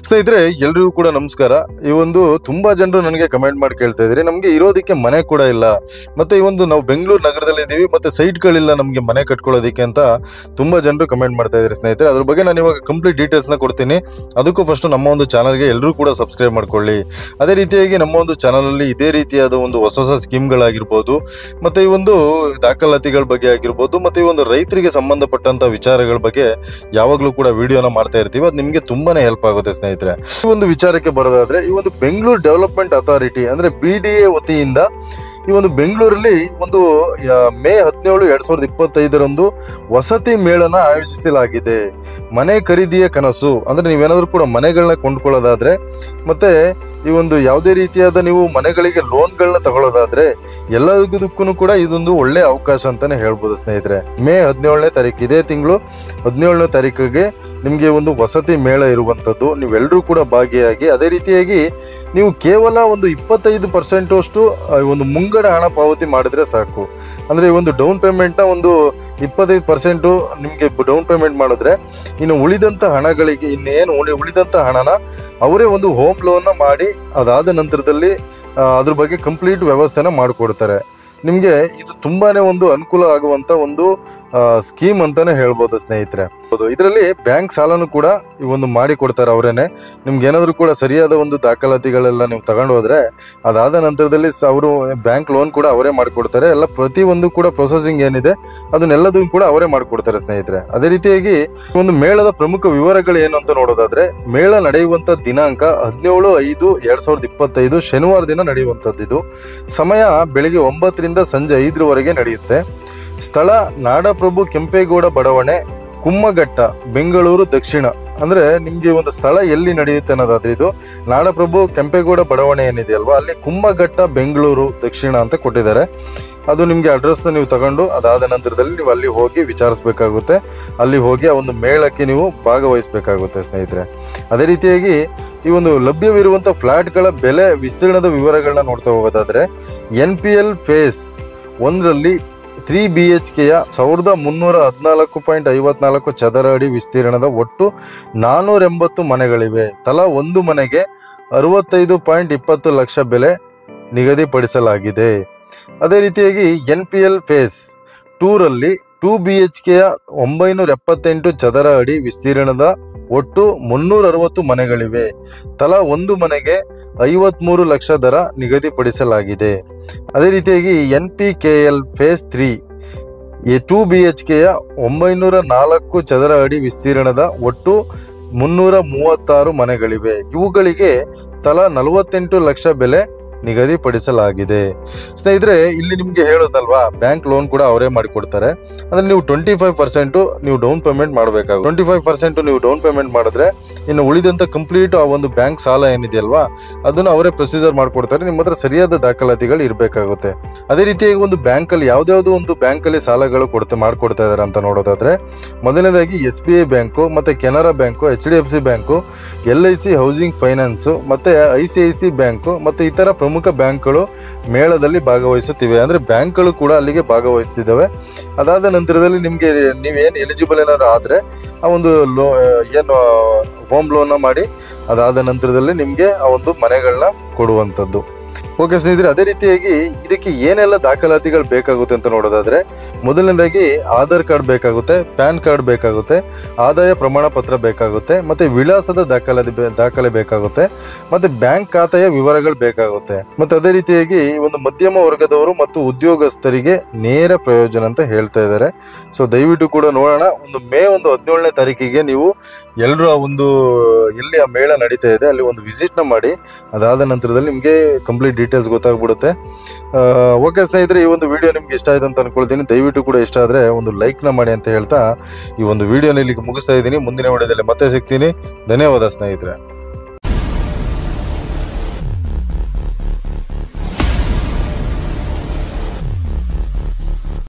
ಸ್ನೇಹಿತರೆ, ಎಲ್ರಿಗೂ ಕೂಡ ನಮಸ್ಕಾರ. ಈ ಒಂದು ತುಂಬಾ ಜನರು ನನಗೆ ಕಮೆಂಟ್ ಮಾಡಿ ಕೇಳ್ತಾ ಇದ್ರಿ, ನಮ್ಗೆ ಇರೋದಕ್ಕೆ ಮನೆ ಕೂಡ ಇಲ್ಲ, ಮತ್ತೆ ಈ ಒಂದು ನಾವು ಬೆಂಗಳೂರು ನಗರದಲ್ಲಿ ಇದೀವಿ, ಮತ್ತೆ ಸೈಟ್ಗಳಿಲ್ಲ ನಮ್ಗೆ ಮನೆ ಕಟ್ಕೊಳ್ಳೋದಿಕ್ಕೆ ಅಂತ ತುಂಬಾ ಜನರು ಕಮೆಂಟ್ ಮಾಡ್ತಾ ಇದ್ರಿ. ಸ್ನೇಹಿತರೆ, ಅದ್ರ ಬಗ್ಗೆ ನಾನು ಇವಾಗ ಕಂಪ್ಲೀಟ್ ಡೀಟೇಲ್ಸ್ ನ ಕೊಡ್ತೀನಿ. ಅದಕ್ಕೂ ಫಸ್ಟ್ ನಮ್ಮ ಒಂದು ಚಾನಲ್ಗೆ ಎಲ್ಲರೂ ಕೂಡ ಸಬ್ಸ್ಕ್ರೈಬ್ ಮಾಡ್ಕೊಳ್ಳಿ. ಅದೇ ರೀತಿಯಾಗಿ ನಮ್ಮ ಒಂದು ಚಾನಲ್ ಅಲ್ಲಿ ಇದೇ ರೀತಿಯಾದ ಒಂದು ಹೊಸ ಹೊಸ ಸ್ಕೀಮ್ಗಳಾಗಿರ್ಬೋದು, ಮತ್ತೆ ಈ ಒಂದು ದಾಖಲಾತಿಗಳ ಬಗ್ಗೆ ಆಗಿರ್ಬೋದು, ಮತ್ತೆ ಈ ಒಂದು ರೈತರಿಗೆ ಸಂಬಂಧಪಟ್ಟಂತ ವಿಚಾರಗಳ ಬಗ್ಗೆ ಯಾವಾಗಲೂ ಕೂಡ ವಿಡಿಯೋನ ಮಾಡ್ತಾ ಇರ್ತೀವಿ. ಅದು ನಿಮ್ಗೆ ತುಂಬಾನೇ ಹೆಲ್ಪ್ ಆಗುತ್ತೆ ಸ್ನೇಹಿತರೆ. ಈ ಒಂದು ವಿಚಾರಕ್ಕೆ ಬರೋದಾದ್ರೆ, ಈ ಒಂದು ಬೆಂಗಳೂರು ಡೆವಲಪ್ಮೆಂಟ್ ಅಥಾರಿಟಿ ಅಂದ್ರೆ BDA ವತಿಯಿಂದ ಈ ಒಂದು ಬೆಂಗಳೂರಲ್ಲಿ ಒಂದು ಮೇ 17, 2025 ವಸತಿ ಮೇಳನ ಆಯೋಜಿಸಲಾಗಿದೆ. ಮನೆ ಖರೀದಿಯ ಕನಸು ಅಂದ್ರೆ ನೀವೇನಾದ್ರೂ ಕೂಡ ಮನೆಗಳನ್ನ ಕೊಂಡ್ಕೊಳ್ಳೋದಾದ್ರೆ, ಮತ್ತೆ ಈ ಒಂದು ಯಾವುದೇ ರೀತಿಯಾದ ನೀವು ಮನೆಗಳಿಗೆ ಲೋನ್ಗಳನ್ನ ತಗೊಳ್ಳೋದಾದ್ರೆ ಎಲ್ಲದಕ್ಕೂ ಕೂಡ ಇದೊಂದು ಒಳ್ಳೆ ಅವಕಾಶ ಅಂತಾನೆ ಹೇಳ್ಬೋದು ಸ್ನೇಹಿತರೆ. ಮೇ 17ನೇ ತಾರೀಕು, ಇದೇ ತಿಂಗಳು 17ನೇ ತಾರೀಕಿಗೆ ನಿಮ್ಗೆ ಒಂದು ವಸತಿ ಮೇಳ ಇರುವಂತದ್ದು. ನೀವೆಲ್ಲರೂ ಕೂಡ ಭಾಗಿಯಾಗಿ, ಅದೇ ರೀತಿಯಾಗಿ ನೀವು ಕೇವಲ ಒಂದು 25% ಅಷ್ಟು ಒಂದು ಮುಂಗಡ ಹಣ ಪಾವತಿ ಮಾಡಿದ್ರೆ ಸಾಕು. ಅಂದ್ರೆ ಈ ಒಂದು ಡೌನ್ ಪೇಮೆಂಟ್ ನ ಒಂದು 25% ನಿಮ್ಗೆ ಡೌನ್ ಪೇಮೆಂಟ್ ಮಾಡಿದ್ರೆ, ಇನ್ನು ಉಳಿದಂತ ಹಣಗಳಿಗೆ ಇನ್ನೇನು ಉಳಿದಂತ ಹಣನ ಅವರೇ ಒಂದು ಹೋಮ್ ಲೋನ್ ಮಾಡಿ ಅದಾದ ನಂತರದಲ್ಲಿ ಅದ್ರ ಬಗ್ಗೆ ಕಂಪ್ಲೀಟ್ ವ್ಯವಸ್ಥೆನ ಮಾಡಿಕೊಡ್ತಾರೆ. ನಿಮ್ಗೆ ಇದು ತುಂಬಾನೇ ಒಂದು ಅನುಕೂಲ ಆಗುವಂತ ಒಂದು ಸ್ಕೀಮ್ ಅಂತಾನೆ ಹೇಳ್ಬೋದು ಸ್ನೇಹಿತರೆ. ಇದರಲ್ಲಿ ಬ್ಯಾಂಕ್ ಸಾಲನು ಕೂಡ ಈ ಒಂದು ಮಾಡಿ ಕೊಡ್ತಾರೆ ಅವರೇನೆ. ನಿಮ್ಗೆ ಏನಾದ್ರು ಕೂಡ ಸರಿಯಾದ ಒಂದು ದಾಖಲಾತಿಗಳೆಲ್ಲ ನೀವು ತಗೊಂಡು ಹೋದ್ರೆ ಅದಾದ ನಂತರದಲ್ಲಿ ಅವರು ಬ್ಯಾಂಕ್ ಲೋನ್ ಕೂಡ ಅವರೇ ಮಾಡಿಕೊಡ್ತಾರೆ. ಎಲ್ಲ ಪ್ರತಿ ಒಂದು ಕೂಡ ಪ್ರೊಸೆಸಿಂಗ್ ಏನಿದೆ ಅದನ್ನೆಲ್ಲದೂ ಕೂಡ ಅವರೇ ಮಾಡಿಕೊಡ್ತಾರೆ ಸ್ನೇಹಿತರೆ. ಅದೇ ರೀತಿಯಾಗಿ ಒಂದು ಮೇಳದ ಪ್ರಮುಖ ವಿವರಗಳು ಏನು ಅಂತ ನೋಡೋದಾದ್ರೆ, ಮೇಳ ನಡೆಯುವಂತ ದಿನಾಂಕ 17/5/2025 ಶನಿವಾರ ದಿನ ನಡೆಯುವಂತದ್ದು. ಇದು ಸಮಯ ಬೆಳಿಗ್ಗೆ 9ರಿಂದ ಸಂಜೆ 5ರವರೆಗೆ ನಡೆಯುತ್ತೆ. ಸ್ಥಳ ನಾಡಪ್ರಭು ಕೆಂಪೇಗೌಡ ಬಡಾವಣೆ, ಕುಮ್ಮಘಟ್ಟ, ಬೆಂಗಳೂರು ದಕ್ಷಿಣ. ಅಂದ್ರೆ ನಿಮ್ಗೆ ಒಂದು ಸ್ಥಳ ಎಲ್ಲಿ ನಡೆಯುತ್ತೆ ಅನ್ನೋದಾದ್ರೆ, ಇದು ನಾಡಪ್ರಭು ಕೆಂಪೇಗೌಡ ಬಡಾವಣೆ ಏನಿದೆ ಅಲ್ವಾ, ಅಲ್ಲಿ ಕುಮ್ಮಘಟ್ಟ, ಬೆಂಗಳೂರು ದಕ್ಷಿಣ ಅಂತ ಕೊಟ್ಟಿದ್ದಾರೆ. ಅದು ನಿಮ್ಗೆ ಅಡ್ರೆಸ್ನ ನೀವು ತಗೊಂಡು ಅದಾದ ನಂತರದಲ್ಲಿ ನೀವು ಅಲ್ಲಿ ಹೋಗಿ ವಿಚಾರಿಸ್ಬೇಕಾಗುತ್ತೆ. ಅಲ್ಲಿ ಹೋಗಿ ಆ ಒಂದು ಮೇಳಕ್ಕೆ ನೀವು ಭಾಗವಹಿಸಬೇಕಾಗುತ್ತೆ ಸ್ನೇಹಿತರೆ. ಅದೇ ರೀತಿಯಾಗಿ ಈ ಒಂದು ಲಭ್ಯವಿರುವಂತ ಫ್ಲಾಟ್ಗಳ ಬೆಲೆ ವಿಸ್ತೀರ್ಣದ ವಿವರಗಳನ್ನ ನೋಡ್ತಾ ಹೋಗೋದಾದ್ರೆ, NPL ಫೇಸ್ 1ರಲ್ಲಿ 3 BHKಯ 1314.54 ಚದರ ಅಡಿ ವಿಸ್ತೀರ್ಣದ ಒಟ್ಟು 480 ಮನೆಗಳಿವೆ. ತಲಾ ಒಂದು ಮನೆಗೆ 65.20 ಲಕ್ಷ ಬೆಲೆ ನಿಗದಿಪಡಿಸಲಾಗಿದೆ. ಅದೇ ರೀತಿಯಾಗಿ NPL ಫೇಸ್ 2ರಲ್ಲಿ 2 BHKಯ 978 ಚದರ ಅಡಿ ವಿಸ್ತೀರ್ಣದ ಒಟ್ಟು 360 ಮನೆಗಳಿವೆ. ತಲಾ ಒಂದು ಮನೆಗೆ 53 ಲಕ್ಷ ದರ ನಿಗದಿಪಡಿಸಲಾಗಿದೆ. ಅದೇ ರೀತಿಯಾಗಿ NPKL ಫೇಸ್ 3 2 BHKಯ 904 ಚದರ ಅಡಿ ವಿಸ್ತೀರ್ಣದ ಒಟ್ಟು 336 ಮನೆಗಳಿವೆ. ಇವುಗಳಿಗೆ ತಲಾ 48 ಲಕ್ಷ ಬೆಲೆ ನಿಗದಿಪಡಿಸಲಾಗಿದೆ. ಸ್ನೇಹಿತರೆ, ಇಲ್ಲಿ ನಿಮ್ಗೆ ಹೇಳೋದಲ್ವಾ, ಬ್ಯಾಂಕ್ ಲೋನ್ ಕೂಡ ಅವರೇ ಮಾಡಿಕೊಡ್ತಾರೆ. ಅಂದ್ರೆ ನೀವು 25% ನೀವು ಡೌನ್ ಪೇಮೆಂಟ್ ಮಾಡಬೇಕಾಗುತ್ತೆ. 25% ನೀವು ಡೌನ್ ಪೇಮೆಂಟ್ ಮಾಡಿದ್ರೆ ಇನ್ನು ಉಳಿದಂತ ಕಂಪ್ಲೀಟ್ ಆ ಒಂದು ಬ್ಯಾಂಕ್ ಸಾಲ ಏನಿದೆಯಲ್ವಾ ಅದನ್ನು ಅವರೇ ಪ್ರೊಸೀಜರ್ ಮಾಡ್ಕೊಡ್ತಾರೆ. ನಿಮ್ಮ ಹತ್ರ ಸರಿಯಾದ ದಾಖಲಾತಿಗಳು ಇರಬೇಕಾಗುತ್ತೆ. ಅದೇ ರೀತಿಯಾಗಿ ಒಂದು ಬ್ಯಾಂಕ್ ಅಲ್ಲಿ ಯಾವ್ದಾವ್ದು ಒಂದು ಬ್ಯಾಂಕ್ ಅಲ್ಲಿ ಸಾಲಗಳು ಮಾಡ್ಕೊಡ್ತಾ ಇದಾರೆ ಅಂತ ನೋಡೋದಾದ್ರೆ, ಮೊದಲನೇದಾಗಿ SBI ಬ್ಯಾಂಕು, ಮತ್ತೆ Canara bank, HDFC bank, LIC housing finance, ಮತ್ತೆ ICIC ಬ್ಯಾಂಕು, ಮತ್ತೆ ಇತರ ಪ್ರಮುಖ ಬ್ಯಾಂಕ್ಗಳು ಮೇಳದಲ್ಲಿ ಭಾಗವಹಿಸುತ್ತಿವೆ. ಅಂದ್ರೆ ಬ್ಯಾಂಕ್ಗಳು ಕೂಡ ಅಲ್ಲಿಗೆ ಭಾಗವಹಿಸ್ತಿದ್ದಾವೆ. ಅದಾದ ನಂತರದಲ್ಲಿ ನಿಮ್ಗೆ ನೀವೇನು ಎಲಿಜಿಬಲ್ ಏನಾದ್ರು ಆದ್ರೆ ಆ ಒಂದು ಏನು ಹೋಮ್ ಲೋನ್ ಮಾಡಿ ಅದಾದ ನಂತರದಲ್ಲಿ ನಿಮ್ಗೆ ಆ ಒಂದು ಮನೆಗಳನ್ನ ಕೊಡುವಂಥದ್ದು. ಓಕೆ ಸ್ನೇಹಿತರೆ, ಅದೇ ರೀತಿಯಾಗಿ ಇದಕ್ಕೆ ಏನೆಲ್ಲ ದಾಖಲಾತಿಗಳು ಬೇಕಾಗುತ್ತೆ ಅಂತ ನೋಡೋದಾದ್ರೆ, ಮೊದಲನೇದಾಗಿ ಆಧಾರ್ ಕಾರ್ಡ್ ಬೇಕಾಗುತ್ತೆ, ಪ್ಯಾನ್ ಕಾರ್ಡ್ ಬೇಕಾಗುತ್ತೆ, ಆದಾಯ ಪ್ರಮಾಣ ಪತ್ರ ಬೇಕಾಗುತ್ತೆ, ಮತ್ತೆ ವಿಳಾಸದ ದಾಖಲೆ ಬೇಕಾಗುತ್ತೆ, ಮತ್ತೆ ಬ್ಯಾಂಕ್ ಖಾತೆಯ ವಿವರಗಳು ಬೇಕಾಗುತ್ತೆ. ಮತ್ತೆ ಅದೇ ರೀತಿಯಾಗಿ ಒಂದು ಮಧ್ಯಮ ವರ್ಗದವರು ಮತ್ತು ಉದ್ಯೋಗಸ್ಥರಿಗೆ ನೇರ ಪ್ರಯೋಜನ ಅಂತ ಹೇಳ್ತಾ ಇದ್ದಾರೆ. ಸೊ ದಯವಿಟ್ಟು ಕೂಡ ನೋಡೋಣ. ಒಂದು ಮೇ 17ನೇ ತಾರೀಕಿಗೆ ನೀವು ಎಲ್ಲರೂ ಆ ಒಂದು ಎಲ್ಲಿ ಆ ಮೇಳ ನಡೀತಾ ಇದೆ ಅಲ್ಲಿ ಒಂದು ವಿಸಿಟ್ ನ ಮಾಡಿ. ಅದಾದ ನಂತರದಲ್ಲಿ ನಿಮ್ಗೆ ಕಂಪ್ಲೀಟ್ ಡೀಟೇಲ್ಸ್ ಗೊತ್ತಾಗ್ಬಿಡುತ್ತೆ. ಓಕೆ ಸ್ನೇಹಿತರೆ, ಈ ಒಂದು ವಿಡಿಯೋ ನಿಮ್ಗೆ ಇಷ್ಟ ಆಯ್ತು ಅಂತ ಅನ್ಕೊಳ್ತೀನಿ. ದಯವಿಟ್ಟು ಕೂಡ ಇಷ್ಟ ಆದ್ರೆ ಒಂದು ಲೈಕ್ ನ ಮಾಡಿ ಅಂತ ಹೇಳ್ತಾ ಈ ಒಂದು ವಿಡಿಯೋನ ಇಲ್ಲಿಗೆ ಮುಗಿಸ್ತಾ ಇದ್ದೀನಿ. ಮುಂದಿನ ವಿಡಿಯೋದಲ್ಲಿ ಮತ್ತೆ ಸಿಗ್ತೀನಿ. ಧನ್ಯವಾದ ಸ್ನೇಹಿತರೆ.